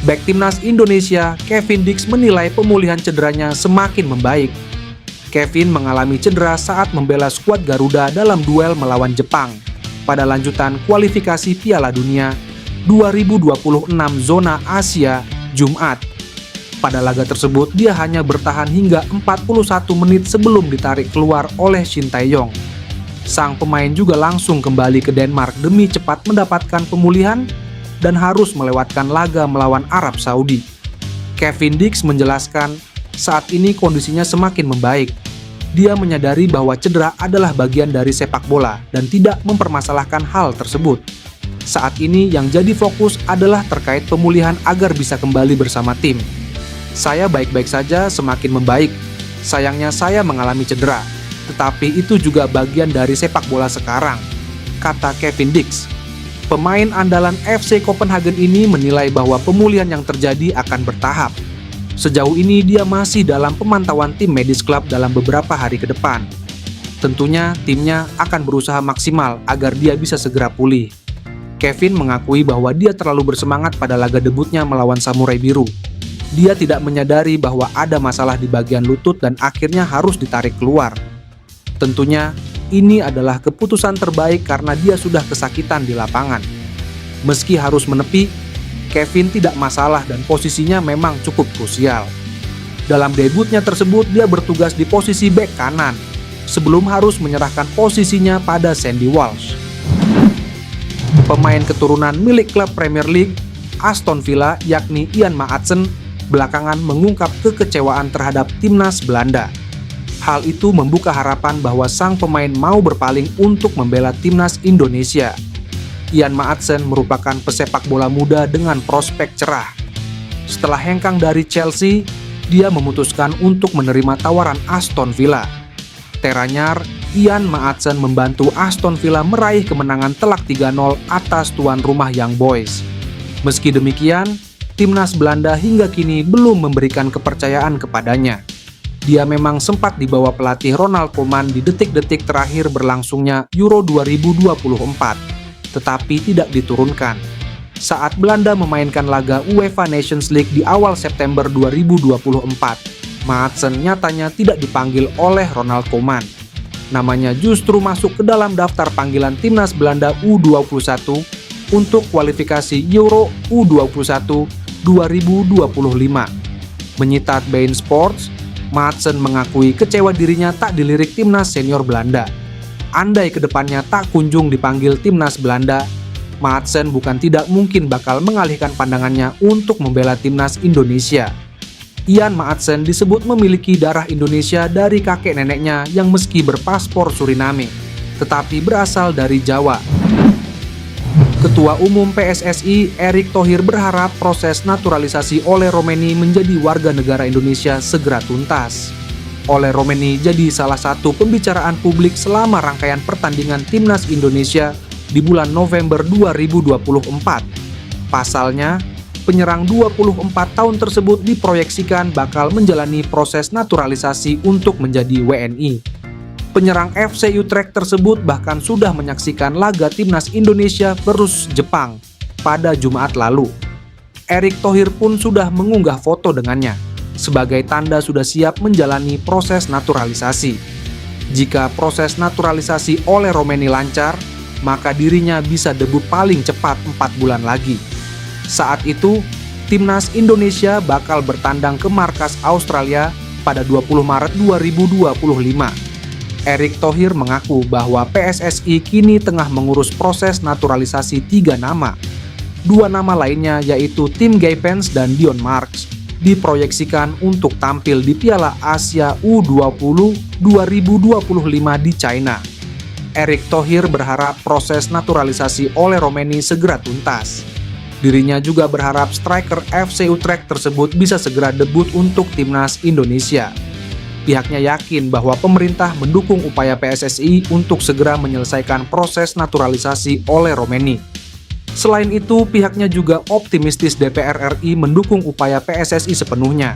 Bek timnas Indonesia, Kevin Dix menilai pemulihan cederanya semakin membaik. Kevin mengalami cedera saat membela skuad Garuda dalam duel melawan Jepang pada lanjutan kualifikasi Piala Dunia 2026 zona Asia, Jumat. Pada laga tersebut, dia hanya bertahan hingga 41 menit sebelum ditarik keluar oleh Shin Tae-yong. Sang pemain juga langsung kembali ke Denmark demi cepat mendapatkan pemulihan dan harus melewatkan laga melawan Arab Saudi. Kevin Dix menjelaskan, saat ini kondisinya semakin membaik. Dia menyadari bahwa cedera adalah bagian dari sepak bola dan tidak mempermasalahkan hal tersebut. Saat ini yang jadi fokus adalah terkait pemulihan agar bisa kembali bersama tim. Saya baik-baik saja, semakin membaik. Sayangnya saya mengalami cedera, tetapi itu juga bagian dari sepak bola sekarang, kata Kevin Dix. Pemain andalan FC Copenhagen ini menilai bahwa pemulihan yang terjadi akan bertahap. Sejauh ini dia masih dalam pemantauan tim medis klub dalam beberapa hari ke depan. Tentunya timnya akan berusaha maksimal agar dia bisa segera pulih. Kevin mengakui bahwa dia terlalu bersemangat pada laga debutnya melawan Samurai Biru. Dia tidak menyadari bahwa ada masalah di bagian lutut dan akhirnya harus ditarik keluar. Tentunya ini adalah keputusan terbaik karena dia sudah kesakitan di lapangan. Meski harus menepi, Kevin tidak masalah dan posisinya memang cukup krusial. Dalam debutnya tersebut, dia bertugas di posisi bek kanan sebelum harus menyerahkan posisinya pada Sandy Walsh. Pemain keturunan milik klub Premier League Aston Villa yakni Ian Maatsen belakangan mengungkap kekecewaan terhadap timnas Belanda. Hal itu membuka harapan bahwa sang pemain mau berpaling untuk membela timnas Indonesia. Ian Maatsen merupakan pesepak bola muda dengan prospek cerah. Setelah hengkang dari Chelsea, dia memutuskan untuk menerima tawaran Aston Villa. Teranyar, Ian Maatsen membantu Aston Villa meraih kemenangan telak 3-0 atas tuan rumah Young Boys. Meski demikian, timnas Belanda hingga kini belum memberikan kepercayaan kepadanya. Dia memang sempat dibawa pelatih Ronald Koeman di detik-detik terakhir berlangsungnya Euro 2024, tetapi tidak diturunkan. Saat Belanda memainkan laga UEFA Nations League di awal September 2024, Maatsen nyatanya tidak dipanggil oleh Ronald Koeman. Namanya justru masuk ke dalam daftar panggilan timnas Belanda U21 untuk kualifikasi Euro U21 2025. Menyitat beIN Sports, Maatsen mengakui kecewa dirinya tak dilirik timnas senior Belanda. Andai kedepannya tak kunjung dipanggil timnas Belanda, Maatsen bukan tidak mungkin bakal mengalihkan pandangannya untuk membela timnas Indonesia. Ian Maatsen disebut memiliki darah Indonesia dari kakek neneknya yang meski berpaspor Suriname, tetapi berasal dari Jawa. Ketua Umum PSSI Erick Thohir berharap proses naturalisasi Ole Romeni menjadi warga negara Indonesia segera tuntas. Ole Romeni jadi salah satu pembicaraan publik selama rangkaian pertandingan timnas Indonesia di bulan November 2024. Pasalnya, penyerang 24 tahun tersebut diproyeksikan bakal menjalani proses naturalisasi untuk menjadi WNI. Penyerang FC Utrecht tersebut bahkan sudah menyaksikan laga timnas Indonesia versus Jepang pada Jumat lalu. Erick Thohir pun sudah mengunggah foto dengannya, sebagai tanda sudah siap menjalani proses naturalisasi. Jika proses naturalisasi Ole Romeni lancar, maka dirinya bisa debut paling cepat 4 bulan lagi. Saat itu, timnas Indonesia bakal bertandang ke markas Australia pada 20 Maret 2025. Erick Thohir mengaku bahwa PSSI kini tengah mengurus proses naturalisasi 3 nama. 2 nama lainnya yaitu Tim Gaypens dan Dion Marks diproyeksikan untuk tampil di Piala Asia U20 2025 di China. Erick Thohir berharap proses naturalisasi Ole Romeni segera tuntas. Dirinya juga berharap striker FC Utrecht tersebut bisa segera debut untuk timnas Indonesia. Pihaknya yakin bahwa pemerintah mendukung upaya PSSI untuk segera menyelesaikan proses naturalisasi Ole Romeni. Selain itu, pihaknya juga optimistis DPR RI mendukung upaya PSSI sepenuhnya.